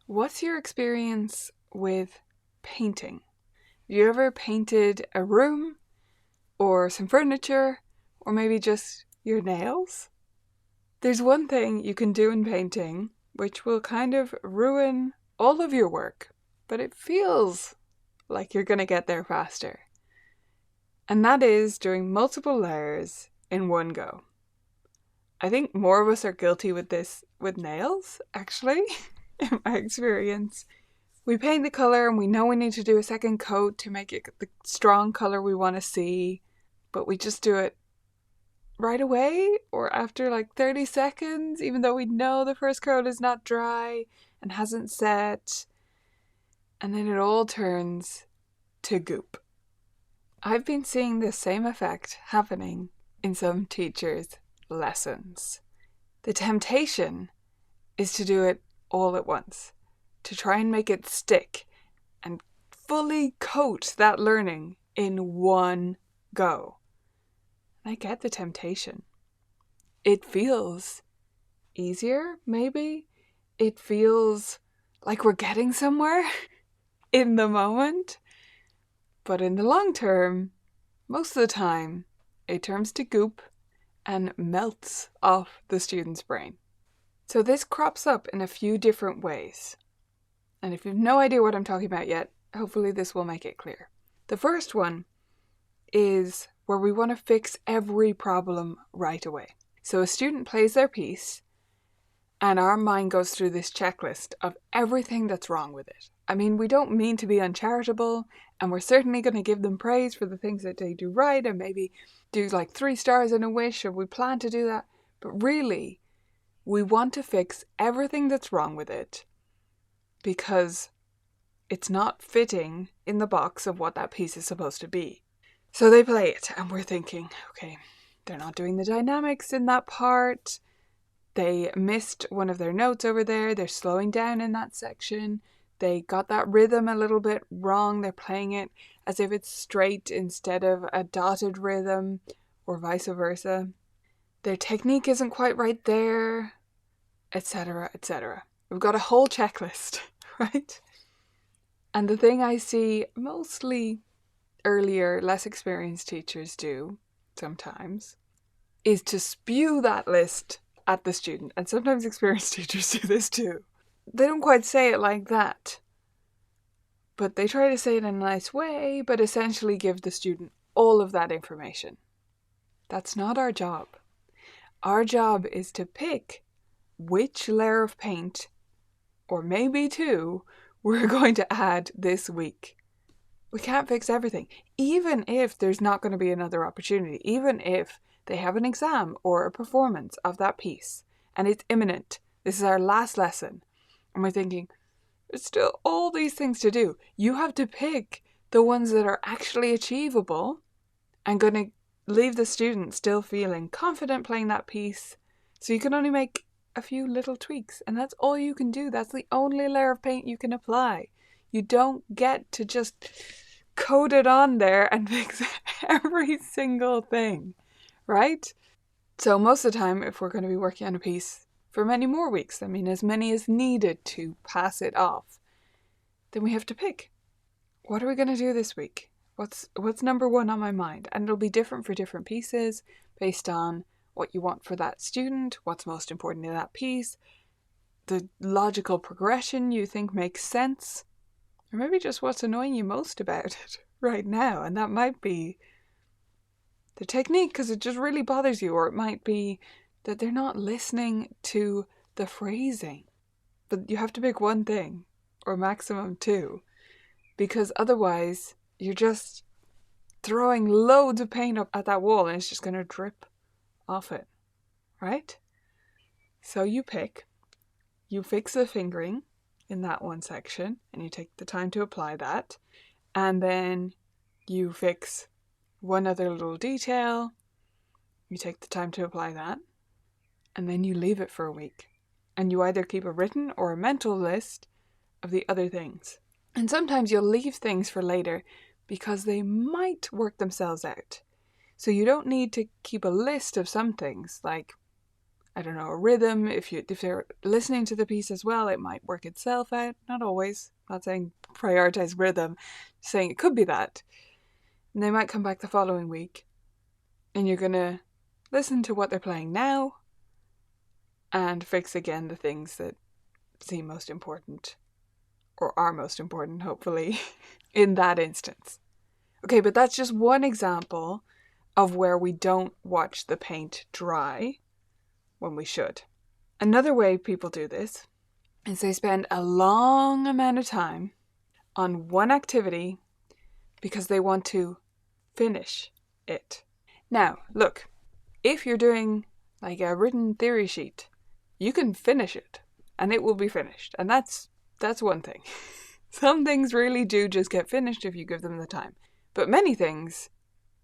What's your experience with painting? Have you ever painted a room or some furniture or maybe just your nails? There's one thing you can do in painting which will kind of ruin all of your work, but it feels like you're going to get there faster. And that is doing multiple layers in one go. I think more of us are guilty with this with nails, actually, in my experience. We paint the colour and we know we need to do a second coat to make it the strong colour we want to see, but we just do it right away or after like 30 seconds, even though we know the first coat is not dry and hasn't set, and then it all turns to goop. I've been seeing this same effect happening in some teachers' lessons. The temptation is to do it all at once, to try and make it stick and fully coat that learning in one go. I get the temptation. It feels easier, maybe. It feels like we're getting somewhere in the moment. But in the long term, most of the time, it turns to goop and melts off the student's brain. So this crops up in a few different ways. And if you've no idea what I'm talking about yet, hopefully this will make it clear. The first one is where we want to fix every problem right away. So a student plays their piece and our mind goes through this checklist of everything that's wrong with it. I mean, we don't mean to be uncharitable, and we're certainly going to give them praise for the things that they do right and maybe do like 3 stars in a wish, or we plan to do that. But really, we want to fix everything that's wrong with it because it's not fitting in the box of what that piece is supposed to be. So they play it and we're thinking, okay, they're not doing the dynamics in that part. They missed one of their notes over there. They're slowing down in that section. They got that rhythm a little bit wrong. They're playing it as if it's straight instead of a dotted rhythm, or vice versa. Their technique isn't quite right there, etc., etc. We've got a whole checklist, right? And the thing I see mostly earlier, less experienced teachers do sometimes is to spew that list at the student. And sometimes experienced teachers do this too. They don't quite say it like that, but they try to say it in a nice way, but essentially give the student all of that information. That's not our job. Our job is to pick which layer of paint, or maybe 2, we're going to add this week. We can't fix everything, even if there's not going to be another opportunity, even if they have an exam or a performance of that piece and it's imminent. This is our last lesson. And we're thinking, there's still all these things to do. You have to pick the ones that are actually achievable and going to leave the student still feeling confident playing that piece. So you can only make a few little tweaks, and that's all you can do. That's the only layer of paint you can apply. You don't get to just coat it on there and fix every single thing, right? So most of the time, if we're going to be working on a piece for many more weeks, I mean as many as needed to pass it off, then we have to pick. What are we going to do this week? What's number 1 on my mind? And it'll be different for different pieces based on what you want for that student, what's most important in that piece, the logical progression you think makes sense, or maybe just what's annoying you most about it right now. And that might be the technique because it just really bothers you, or it might be that they're not listening to the phrasing. But you have to pick one thing, or maximum 2, because otherwise you're just throwing loads of paint up at that wall and it's just going to drip off it, right? So you pick, you fix the fingering in that one section and you take the time to apply that, and then you fix one other little detail, you take the time to apply that, and then you leave it for a week. And you either keep a written or a mental list of the other things. And sometimes you'll leave things for later because they might work themselves out. So you don't need to keep a list of some things, like I don't know, a rhythm. If they're listening to the piece as well, it might work itself out. Not always. Not saying prioritize rhythm, saying it could be that. And they might come back the following week and you're going to listen to what they're playing now and fix again the things that seem most important, or are most important, hopefully, in that instance. Okay, but that's just one example of where we don't watch the paint dry when we should. Another way people do this is they spend a long amount of time on one activity because they want to finish it. Now, look, if you're doing like a written theory sheet, you can finish it and it will be finished. And that's one thing. Some things really do just get finished if you give them the time. But many things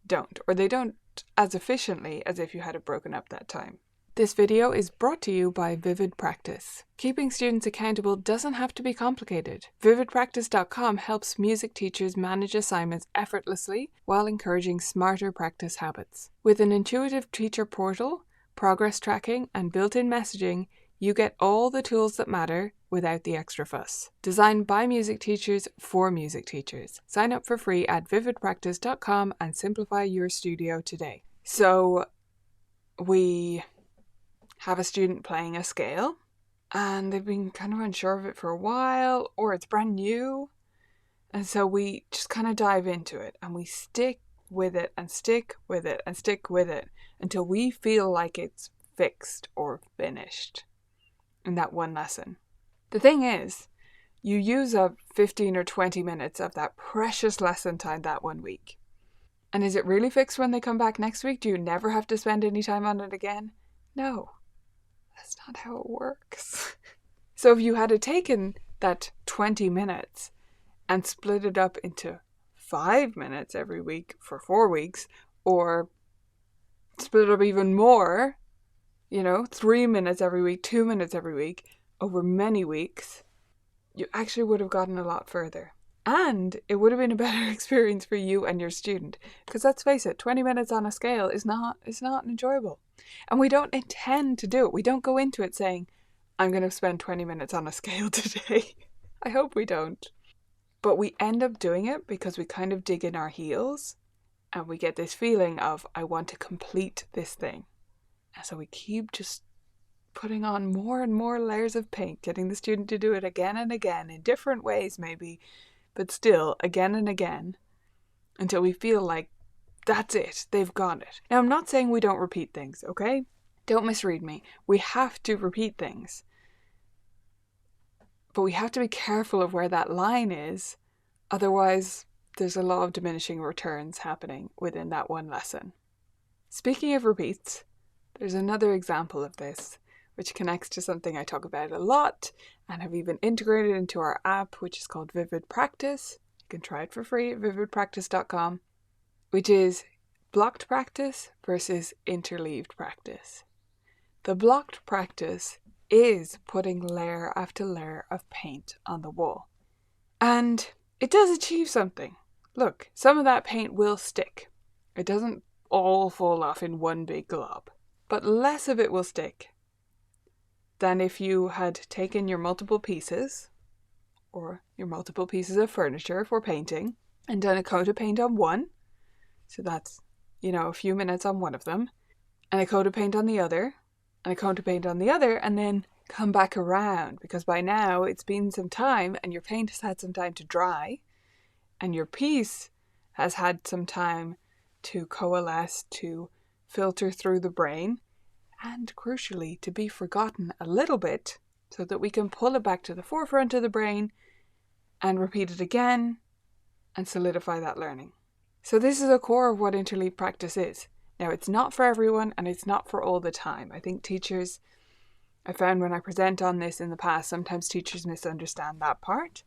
don't, or they don't as efficiently as if you had it broken up that time. This video is brought to you by Vivid Practice. Keeping students accountable doesn't have to be complicated. VividPractice.com helps music teachers manage assignments effortlessly while encouraging smarter practice habits. With an intuitive teacher portal, progress tracking, and built-in messaging, you get all the tools that matter without the extra fuss. Designed by music teachers for music teachers. Sign up for free at vividpractice.com and simplify your studio today. So, we have a student playing a scale and they've been kind of unsure of it for a while, or it's brand new. And so we just kind of dive into it and we stick with it and stick with it and stick with it until we feel like it's fixed or finished in that one lesson. The thing is, you use up 15 or 20 minutes of that precious lesson time that 1 week. And is it really fixed when they come back next week? Do you never have to spend any time on it again? No, that's not how it works. So if you had taken that 20 minutes and split it up into 5 minutes every week for 4 weeks, or split it up even more, 3 minutes every week, 2 minutes every week, over many weeks, you actually would have gotten a lot further. And it would have been a better experience for you and your student. Because let's face it, 20 minutes on a scale is not enjoyable. And we don't intend to do it. We don't go into it saying, I'm going to spend 20 minutes on a scale today. I hope we don't. But we end up doing it because we kind of dig in our heels and we get this feeling of, I want to complete this thing. And so we keep just putting on more and more layers of paint, getting the student to do it again and again in different ways maybe, but still again and again until we feel like that's it, they've got it. Now, I'm not saying we don't repeat things, okay? Don't misread me. We have to repeat things. But we have to be careful of where that line is. Otherwise, there's a law of diminishing returns happening within that one lesson. Speaking of repeats, there's another example of this, which connects to something I talk about a lot and have even integrated into our app, which is called Vivid Practice. You can try it for free at vividpractice.com, which is blocked practice versus interleaved practice. The blocked practice is putting layer after layer of paint on the wall. And it does achieve something. Look, some of that paint will stick. It doesn't all fall off in one big glob. But less of it will stick than if you had taken your multiple pieces, or your multiple pieces of furniture for painting, and done a coat of paint on one. So that's, a few minutes on one of them, and a coat of paint on the other, and a coat of paint on the other, and then come back around, because by now it's been some time and your paint has had some time to dry and your piece has had some time to coalesce, to filter through the brain, and crucially to be forgotten a little bit so that we can pull it back to the forefront of the brain and repeat it again and solidify that learning. So this is the core of what interleaved practice is. Now, it's not for everyone and it's not for all the time. I think teachers, I found when I present on this in the past, sometimes teachers misunderstand that part.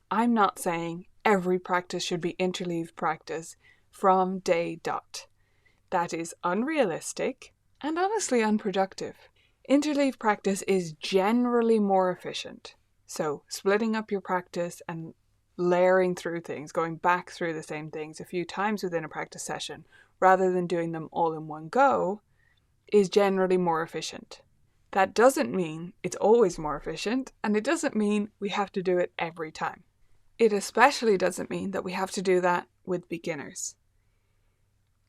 I'm not saying every practice should be interleaved practice from day dot. That is unrealistic and honestly unproductive. Interleaved practice is generally more efficient. So splitting up your practice and layering through things, going back through the same things a few times within a practice session, rather than doing them all in one go, is generally more efficient. That doesn't mean it's always more efficient, and it doesn't mean we have to do it every time. It especially doesn't mean that we have to do that with beginners.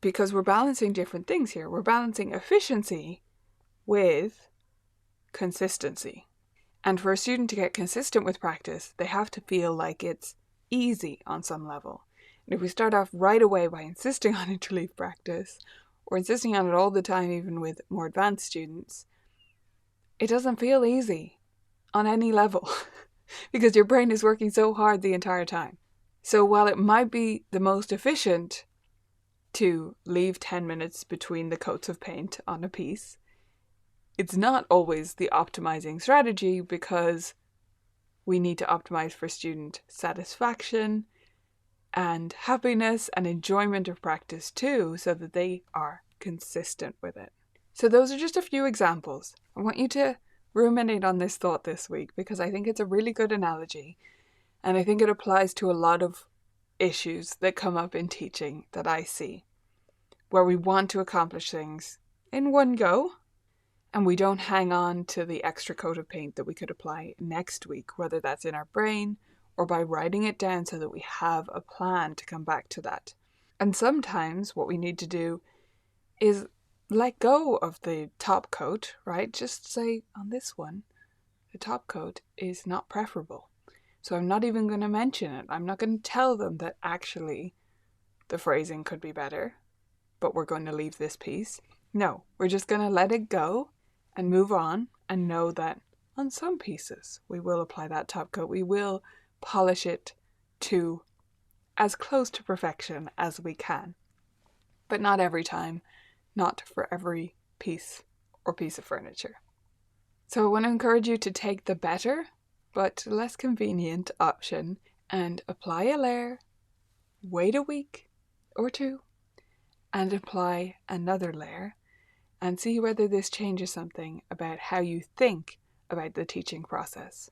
Because we're balancing different things here. We're balancing efficiency with consistency. And for a student to get consistent with practice, they have to feel like it's easy on some level. And if we start off right away by insisting on interleaf practice, or insisting on it all the time, even with more advanced students, it doesn't feel easy on any level because your brain is working so hard the entire time. So while it might be the most efficient to leave 10 minutes between the coats of paint on a piece, it's not always the optimizing strategy because we need to optimize for student satisfaction and happiness and enjoyment of practice too, so that they are consistent with it. So those are just a few examples. I want you to ruminate on this thought this week because I think it's a really good analogy, and I think it applies to a lot of issues that come up in teaching that I see, where we want to accomplish things in one go, and we don't hang on to the extra coat of paint that we could apply next week, whether that's in our brain or by writing it down so that we have a plan to come back to that. And sometimes what we need to do is let go of the top coat, right? Just say, on this one, the top coat is not preferable. So I'm not even going to mention it. I'm not going to tell them that actually the phrasing could be better, but we're going to leave this piece. No, we're just going to let it go and move on and know that on some pieces we will apply that top coat. We will polish it to as close to perfection as we can, but not every time, not for every piece or piece of furniture. So I want to encourage you to take the better but less convenient option and apply a layer, wait a week or two, and apply another layer, and see whether this changes something about how you think about the teaching process.